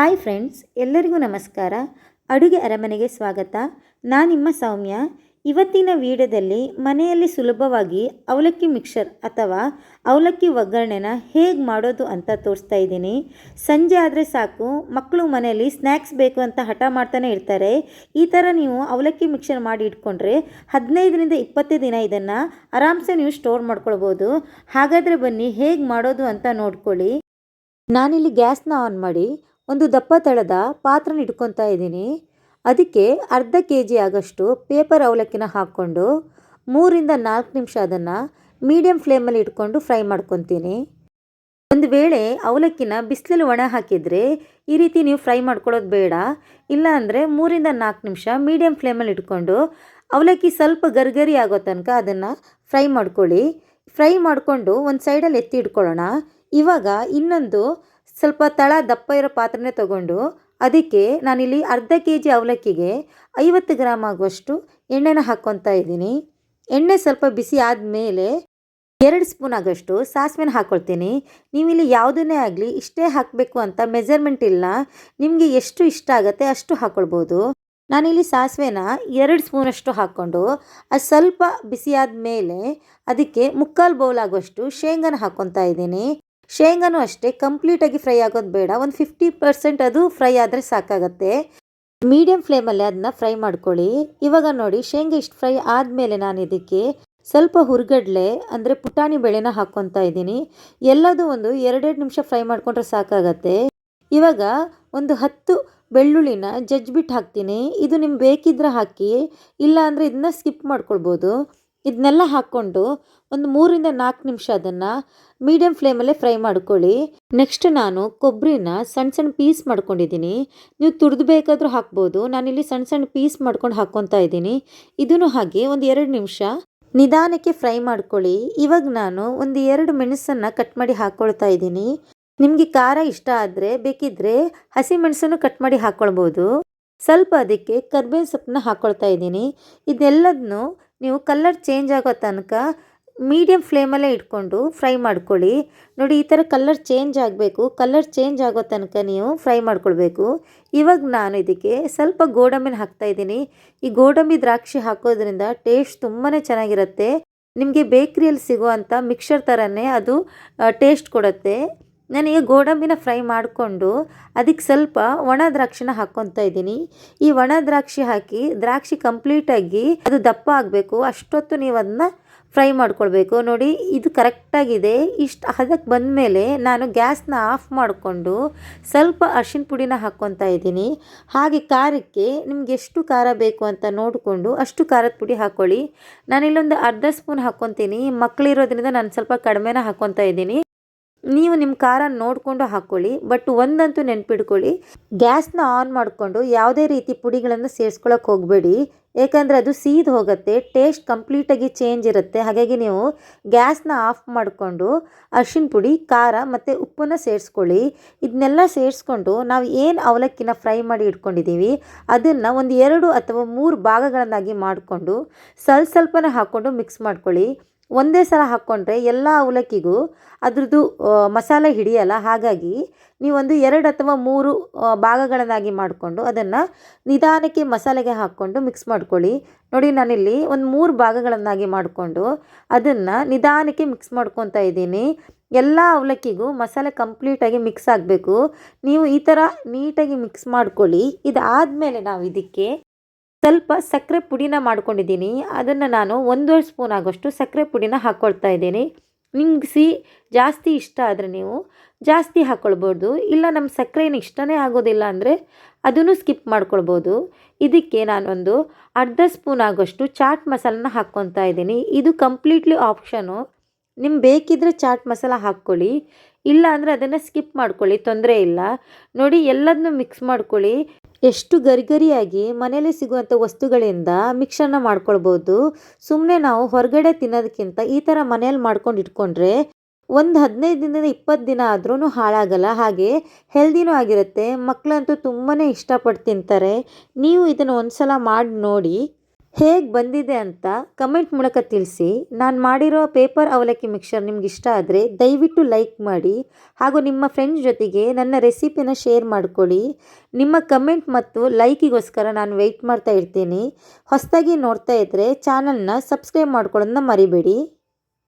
Hi friends, ಎಲ್ಲರಿಗೂ ನಮಸ್ಕಾರ. ಅಡುಗೆ ಅರಮನೆಗೆ ಸ್ವಾಗತ. ನಾನು ನಿಮ್ಮ ಸೌಮ್ಯ. ಇವತ್ತಿನ ವಿಡಿಯೋದಲ್ಲಿ ಮನೆಯಲ್ಲಿ ಸುಲಭವಾಗಿ ಅವಲಕ್ಕಿ ಮಿಕ್ಸರ್ ಅಥವಾ ಅವಲಕ್ಕಿ ಒಗ್ಗರಣೆನ ಹೇಗೆ ಮಾಡೋದು ಅಂತ ತೋರಿಸ್ತಾ ಇದ್ದೀನಿ. ಸಂಜೆ ಆದರೆ ಸಾಕು, ಮಕ್ಕಳು ಮನೆಯಲ್ಲಿ ಸ್ನ್ಯಾಕ್ಸ್ ಬೇಕು ಅಂತ ಹಠ ಮಾಡ್ತಾನೆ ಇರ್ತಾರೆ. ಈ ಥರ ನೀವು ಅವಲಕ್ಕಿ ಮಿಕ್ಸರ್ ಮಾಡಿ ಇಟ್ಕೊಂಡ್ರೆ 15ರಿಂದ 20 ದಿನ ಇದನ್ನು ಆರಾಮ್ಸೆ ನೀವು ಸ್ಟೋರ್ ಮಾಡ್ಕೊಳ್ಬೋದು. ಹಾಗಾದರೆ ಬನ್ನಿ ಹೇಗೆ ಮಾಡೋದು ಅಂತ ನೋಡ್ಕೊಳ್ಳಿ. ನಾನಿಲ್ಲಿ ಗ್ಯಾಸ್ನ ಆನ್ ಮಾಡಿ ಒಂದು ದಪ್ಪ ತಳದ ಪಾತ್ರನ ಇಟ್ಕೊತಾ ಇದ್ದೀನಿ. ಅದಕ್ಕೆ ಅರ್ಧ kg ಆಗಷ್ಟು ಪೇಪರ್ ಅವಲಕ್ಕಿನ ಹಾಕ್ಕೊಂಡು 3ರಿಂದ 4 ನಿಮಿಷ ಅದನ್ನು ಮೀಡಿಯಮ್ ಫ್ಲೇಮಲ್ಲಿ ಇಟ್ಕೊಂಡು ಫ್ರೈ ಮಾಡ್ಕೊತೀನಿ. ಒಂದು ವೇಳೆ ಅವಲಕ್ಕಿನ ಬಿಸಿಲಲ್ಲಿ ಒಣ ಹಾಕಿದರೆ ಈ ರೀತಿ ನೀವು ಫ್ರೈ ಮಾಡ್ಕೊಳ್ಳೋದು ಬೇಡ. ಇಲ್ಲ ಅಂದರೆ 3ರಿಂದ 4 ನಿಮಿಷ ಮೀಡಿಯಮ್ ಫ್ಲೇಮಲ್ಲಿ ಇಟ್ಕೊಂಡು ಅವಲಕ್ಕಿ ಸ್ವಲ್ಪ ಗರ್ಗರಿ ಆಗೋ ತನಕ ಅದನ್ನು ಫ್ರೈ ಮಾಡ್ಕೊಳ್ಳಿ. ಫ್ರೈ ಮಾಡಿಕೊಂಡು ಒಂದು ಸೈಡಲ್ಲಿ ಎತ್ತಿ ಇಟ್ಕೊಳ್ಳೋಣ. ಇವಾಗ ಇನ್ನೊಂದು ಸ್ವಲ್ಪ ತಳ ದಪ್ಪ ಇರೋ ಪಾತ್ರೆನೇ ತೊಗೊಂಡು ಅದಕ್ಕೆ ನಾನಿಲ್ಲಿ ಅರ್ಧ kg ಅವಲಕ್ಕಿಗೆ 50 ಗ್ರಾಮ್ ಆಗುವಷ್ಟು ಎಣ್ಣೆನ ಹಾಕ್ಕೊತಾ ಇದ್ದೀನಿ. ಎಣ್ಣೆ ಸ್ವಲ್ಪ ಬಿಸಿ ಆದಮೇಲೆ 2 ಸ್ಪೂನ್ ಆಗೋಷ್ಟು ಸಾಸಿವೆನ ಹಾಕ್ಕೊಳ್ತೀನಿ. ನೀವಿಲ್ಲಿ ಯಾವುದನ್ನೇ ಆಗಲಿ ಇಷ್ಟೇ ಹಾಕಬೇಕು ಅಂತ ಮೆಜರ್ಮೆಂಟ್ ಇಲ್ಲ, ನಿಮಗೆ ಎಷ್ಟು ಇಷ್ಟ ಆಗುತ್ತೆ ಅಷ್ಟು ಹಾಕ್ಕೊಳ್ಬೋದು. ನಾನಿಲ್ಲಿ ಸಾಸಿವೆನ 2 ಸ್ಪೂನಷ್ಟು ಹಾಕ್ಕೊಂಡು ಅದು ಸ್ವಲ್ಪ ಬಿಸಿ ಆದಮೇಲೆ ಅದಕ್ಕೆ 3/4 ಬೌಲ್ ಆಗುವಷ್ಟು ಶೇಂಗಾನ ಹಾಕ್ಕೊತಾ ಇದ್ದೀನಿ. ಶೇಂಗಾನು ಅಷ್ಟೇ ಕಂಪ್ಲೀಟಾಗಿ ಫ್ರೈ ಆಗೋದು ಬೇಡ, ಒಂದು 50% ಅದು ಫ್ರೈ ಆದರೆ ಸಾಕಾಗತ್ತೆ. ಮೀಡಿಯಮ್ ಫ್ಲೇಮಲ್ಲಿ ಅದನ್ನ ಫ್ರೈ ಮಾಡ್ಕೊಳ್ಳಿ. ಇವಾಗ ನೋಡಿ, ಶೇಂಗಾ ಇಷ್ಟು ಫ್ರೈ ಆದಮೇಲೆ ನಾನು ಇದಕ್ಕೆ ಸ್ವಲ್ಪ ಹುರ್ಗಡ್ಲೆ ಅಂದರೆ ಪುಟಾಣಿ ಬೇಳೆನ ಹಾಕ್ಕೊತಾ ಇದ್ದೀನಿ. ಎಲ್ಲದೂ ಒಂದು 2 ನಿಮಿಷ ಫ್ರೈ ಮಾಡ್ಕೊಂಡ್ರೆ ಸಾಕಾಗತ್ತೆ. ಇವಾಗ ಒಂದು 10 ಬೆಳ್ಳುಳ್ಳಿನ ಜಜ್ಜಿಬಿಟ್ಟು ಹಾಕ್ತೀನಿ. ಇದು ನಿಮ್ಗೆ ಬೇಕಿದ್ರೆ ಹಾಕಿ, ಇಲ್ಲ ಅಂದರೆ ಇದನ್ನ ಸ್ಕಿಪ್ ಮಾಡ್ಕೊಳ್ಬೋದು. ಇದನ್ನೆಲ್ಲ ಹಾಕ್ಕೊಂಡು ಒಂದು 3ರಿಂದ 4 ನಿಮಿಷ ಅದನ್ನು ಮೀಡಿಯಮ್ ಫ್ಲೇಮಲ್ಲೇ ಫ್ರೈ ಮಾಡ್ಕೊಳ್ಳಿ. ನೆಕ್ಸ್ಟ್ ನಾನು ಕೊಬ್ಬರಿನ ಸಣ್ಣ ಸಣ್ಣ ಪೀಸ್ ಮಾಡ್ಕೊಂಡಿದ್ದೀನಿ. ನೀವು ತುರಿದು ಬೇಕಾದರೂ ಹಾಕ್ಬೋದು. ನಾನಿಲ್ಲಿ ಸಣ್ಣ ಸಣ್ಣ ಪೀಸ್ ಮಾಡ್ಕೊಂಡು ಹಾಕ್ಕೊತಾ ಇದ್ದೀನಿ. ಇದನ್ನು ಹಾಗೆ ಒಂದು 2 ನಿಮಿಷ ನಿಧಾನಕ್ಕೆ ಫ್ರೈ ಮಾಡ್ಕೊಳ್ಳಿ. ಇವಾಗ ನಾನು ಒಂದು 2 ಮೆಣಸನ್ನು ಕಟ್ ಮಾಡಿ ಹಾಕ್ಕೊಳ್ತಾ ಇದ್ದೀನಿ. ನಿಮಗೆ ಖಾರ ಇಷ್ಟ ಆದರೆ ಬೇಕಿದ್ದರೆ ಹಸಿ ಮೆಣಸನ್ನು ಕಟ್ ಮಾಡಿ ಹಾಕ್ಕೊಳ್ಬೋದು. ಸ್ವಲ್ಪ ಅದಕ್ಕೆ ಕರ್ಬೇವಿನ ಸೊಪ್ಪನ್ನ ಹಾಕ್ಕೊಳ್ತಾ ಇದ್ದೀನಿ. ಇದೆಲ್ಲದನ್ನು ನೀವು ಕಲರ್ ಚೇಂಜ್ ಆಗೋ ತನಕ ಮೀಡಿಯಮ್ ಫ್ಲೇಮಲ್ಲೇ ಇಟ್ಕೊಂಡು ಫ್ರೈ ಮಾಡ್ಕೊಳ್ಳಿ. ನೋಡಿ, ಈ ಥರ ಕಲರ್ ಚೇಂಜ್ ಆಗಬೇಕು. ಕಲರ್ ಚೇಂಜ್ ಆಗೋ ತನಕ ನೀವು ಫ್ರೈ ಮಾಡ್ಕೊಳ್ಬೇಕು. ಇವಾಗ ನಾನು ಇದಕ್ಕೆ ಸ್ವಲ್ಪ ಗೋಡಂಬಿನ ಹಾಕ್ತಾಯಿದ್ದೀನಿ. ಈ ಗೋಡಂಬಿ ದ್ರಾಕ್ಷಿ ಹಾಕೋದ್ರಿಂದ ಟೇಸ್ಟ್ ತುಂಬಾ ಚೆನ್ನಾಗಿರುತ್ತೆ. ನಿಮಗೆ ಬೇಕ್ರಿಯಲ್ಲಿ ಸಿಗುವಂಥ ಮಿಕ್ಸರ್ ಥರನೇ ಅದು ಟೇಸ್ಟ್ ಕೊಡುತ್ತೆ. ನಾನೀಗ ಗೋಡಂಬಿನ ಫ್ರೈ ಮಾಡಿಕೊಂಡು ಅದಕ್ಕೆ ಸ್ವಲ್ಪ ಒಣ ದ್ರಾಕ್ಷಿನ ಹಾಕ್ಕೊತಾ ಇದ್ದೀನಿ. ಈ ಒಣ ದ್ರಾಕ್ಷಿ ಹಾಕಿ ದ್ರಾಕ್ಷಿ ಕಂಪ್ಲೀಟಾಗಿ ಅದು ದಪ್ಪ ಆಗಬೇಕು, ಅಷ್ಟೊತ್ತು ನೀವು ಅದನ್ನ ಫ್ರೈ ಮಾಡ್ಕೊಳ್ಬೇಕು. ನೋಡಿ, ಇದು ಕರೆಕ್ಟಾಗಿದೆ. ಇಷ್ಟು ಅದಕ್ಕೆ ಬಂದಮೇಲೆ ನಾನು ಗ್ಯಾಸ್ನ ಆಫ್ ಮಾಡಿಕೊಂಡು ಸ್ವಲ್ಪ ಅರಿಶಿನ ಪುಡಿನ ಹಾಕ್ಕೊತಾ ಇದ್ದೀನಿ. ಹಾಗೆ ಖಾರಕ್ಕೆ ನಿಮ್ಗೆ ಎಷ್ಟು ಖಾರ ಬೇಕು ಅಂತ ನೋಡಿಕೊಂಡು ಅಷ್ಟು ಖಾರದ ಪುಡಿ ಹಾಕ್ಕೊಳ್ಳಿ. ನಾನಿಲ್ಲೊಂದು ಅರ್ಧ ಸ್ಪೂನ್ ಹಾಕ್ಕೊತೀನಿ. ಮಕ್ಕಳಿರೋದ್ರಿಂದ ನಾನು ಸ್ವಲ್ಪ ಕಡಿಮೆನ ಹಾಕ್ಕೊತಾ ಇದ್ದೀನಿ. ನೀವು ನಿಮ್ಮ ಖಾರ ನೋಡಿಕೊಂಡು ಹಾಕ್ಕೊಳ್ಳಿ. ಬಟ್ ಒಂದಂತೂ ನೆನ್ಪಿಡ್ಕೊಳ್ಳಿ, ಗ್ಯಾಸ್ನ ಆನ್ ಮಾಡಿಕೊಂಡು ಯಾವುದೇ ರೀತಿ ಪುಡಿಗಳನ್ನು ಸೇರಿಸ್ಕೊಳ್ಳೋಕೆ ಹೋಗಬೇಡಿ. ಏಕೆಂದರೆ ಅದು ಸೀದು ಹೋಗುತ್ತೆ, ಟೇಸ್ಟ್ ಕಂಪ್ಲೀಟಾಗಿ ಚೇಂಜ್ ಇರುತ್ತೆ. ಹಾಗಾಗಿ ನೀವು ಗ್ಯಾಸ್ನ ಆಫ್ ಮಾಡಿಕೊಂಡು ಅರಿಶಿನ ಪುಡಿ, ಖಾರ ಮತ್ತು ಉಪ್ಪನ್ನು ಸೇರಿಸ್ಕೊಳ್ಳಿ. ಇದನ್ನೆಲ್ಲ ಸೇರಿಸ್ಕೊಂಡು ನಾವು ಏನು ಅವಲಕ್ಕಿನ ಫ್ರೈ ಮಾಡಿ ಇಟ್ಕೊಂಡಿದ್ದೀವಿ ಅದನ್ನು ಒಂದು 2 ಅಥವಾ 3 ಭಾಗಗಳನ್ನಾಗಿ ಮಾಡಿಕೊಂಡು ಸ್ವಲ್ಪನ ಹಾಕ್ಕೊಂಡು ಮಿಕ್ಸ್ ಮಾಡ್ಕೊಳ್ಳಿ. ಒಂದೇ ಸಲ ಹಾಕ್ಕೊಂಡ್ರೆ ಎಲ್ಲ ಅವಲಕ್ಕಿಗೂ ಅದ್ರದ್ದು ಮಸಾಲೆ ಹಿಡಿಯಲ್ಲ. ಹಾಗಾಗಿ ನೀವೊಂದು 2 ಅಥವಾ 3 ಭಾಗಗಳನ್ನಾಗಿ ಮಾಡಿಕೊಂಡು ಅದನ್ನು ನಿಧಾನಕ್ಕೆ ಮಸಾಲೆಗೆ ಹಾಕ್ಕೊಂಡು ಮಿಕ್ಸ್ ಮಾಡ್ಕೊಳ್ಳಿ. ನೋಡಿ, ನಾನಿಲ್ಲಿ ಒಂದು 3 ಭಾಗಗಳನ್ನಾಗಿ ಮಾಡಿಕೊಂಡು ಅದನ್ನು ನಿಧಾನಕ್ಕೆ ಮಿಕ್ಸ್ ಮಾಡ್ಕೊತಾ ಇದ್ದೀನಿ. ಎಲ್ಲ ಅವಲಕ್ಕಿಗೂ ಮಸಾಲೆ ಕಂಪ್ಲೀಟಾಗಿ ಮಿಕ್ಸ್ ಆಗಬೇಕು. ನೀವು ಈ ಥರ ನೀಟಾಗಿ ಮಿಕ್ಸ್ ಮಾಡ್ಕೊಳ್ಳಿ. ಇದಾದಮೇಲೆ ನಾವು ಇದಕ್ಕೆ ಸ್ವಲ್ಪ ಸಕ್ಕರೆ ಪುಡಿನ ಮಾಡ್ಕೊಂಡಿದ್ದೀನಿ. ಅದನ್ನು ನಾನು 1.5 ಸ್ಪೂನ್ ಆಗೋಷ್ಟು ಸಕ್ಕರೆ ಪುಡಿನ ಹಾಕ್ಕೊಳ್ತಾ ಇದ್ದೀನಿ. ನಿಮ್ಗೆ ಜಾಸ್ತಿ ಇಷ್ಟ ಆದರೆ ನೀವು ಜಾಸ್ತಿ ಹಾಕ್ಕೊಳ್ಬೋದು. ಇಲ್ಲ ನಮ್ಮ ಸಕ್ಕರೆ ಏನು ಇಷ್ಟನೇ ಆಗೋದಿಲ್ಲ ಅಂದರೆ ಅದನ್ನು ಸ್ಕಿಪ್ ಮಾಡ್ಕೊಳ್ಬೋದು. ಇದಕ್ಕೆ ನಾನೊಂದು ಅರ್ಧ ಸ್ಪೂನ್ ಆಗೋಷ್ಟು ಚಾಟ್ ಮಸಾಲನ ಹಾಕ್ಕೊತಾ ಇದ್ದೀನಿ. ಇದು ಕಂಪ್ಲೀಟ್ಲಿ ಆಪ್ಷನು. ನಿಮ್ಗೆ ಬೇಕಿದ್ದರೆ ಚಾಟ್ ಮಸಾಲ ಹಾಕ್ಕೊಳ್ಳಿ, ಇಲ್ಲ ಅಂದರೆ ಅದನ್ನು ಸ್ಕಿಪ್ ಮಾಡ್ಕೊಳ್ಳಿ, ತೊಂದರೆ ಇಲ್ಲ. ನೋಡಿ, ಎಲ್ಲದನ್ನೂ ಮಿಕ್ಸ್ ಮಾಡ್ಕೊಳ್ಳಿ. ಎಷ್ಟು ಗರಿಗರಿಯಾಗಿ ಮನೇಲಿ ಸಿಗುವಂಥ ವಸ್ತುಗಳಿಂದ ಮಿಕ್ಸರ್ನ ಮಾಡ್ಕೊಳ್ಬೋದು. ಸುಮ್ಮನೆ ನಾವು ಹೊರಗಡೆ ತಿನ್ನೋದಕ್ಕಿಂತ ಈ ಥರ ಮನೇಲಿ ಮಾಡ್ಕೊಂಡು ಇಟ್ಕೊಂಡ್ರೆ ಒಂದು 15ದಿಂದ 20 ದಿನ ಆದ್ರೂ ಹಾಳಾಗಲ್ಲ. ಹಾಗೆ ಹೆಲ್ದಿನೂ ಆಗಿರುತ್ತೆ. ಮಕ್ಕಳಂತೂ ತುಂಬಾ ಇಷ್ಟಪಟ್ಟು ತಿಂತಾರೆ. ನೀವು ಇದನ್ನು ಒಂದು ಸಲ ಮಾಡಿ ನೋಡಿ. ಹೇಗೆ ಬಂದಿದೆ ಅಂತ ಕಮೆಂಟ್ ಮೂಲಕ ತಿಳಿಸಿ. ನಾನು ಮಾಡಿರೋ ಪೇಪರ್ ಅವಲಕ್ಕಿ ಮಿಕ್ಸರ್ ನಿಮ್ಗೆ ಇಷ್ಟ ಆದರೆ ದಯವಿಟ್ಟು ಲೈಕ್ ಮಾಡಿ ಹಾಗೂ ನಿಮ್ಮ ಫ್ರೆಂಡ್ಸ್ ಜೊತೆಗೆ ನನ್ನ ರೆಸಿಪಿನ ಶೇರ್ ಮಾಡ್ಕೊಳ್ಳಿ. ನಿಮ್ಮ ಕಮೆಂಟ್ ಮತ್ತು ಲೈಕಿಗೋಸ್ಕರ ನಾನು ವೆಯ್ಟ್ ಮಾಡ್ತಾ ಇರ್ತೀನಿ. ಹೊಸದಾಗಿ ನೋಡ್ತಾ ಇದ್ದರೆ ಚಾನಲ್ನ ಸಬ್ಸ್ಕ್ರೈಬ್ ಮಾಡ್ಕೊಳ್ಳೋದನ್ನ ಮರಿಬೇಡಿ.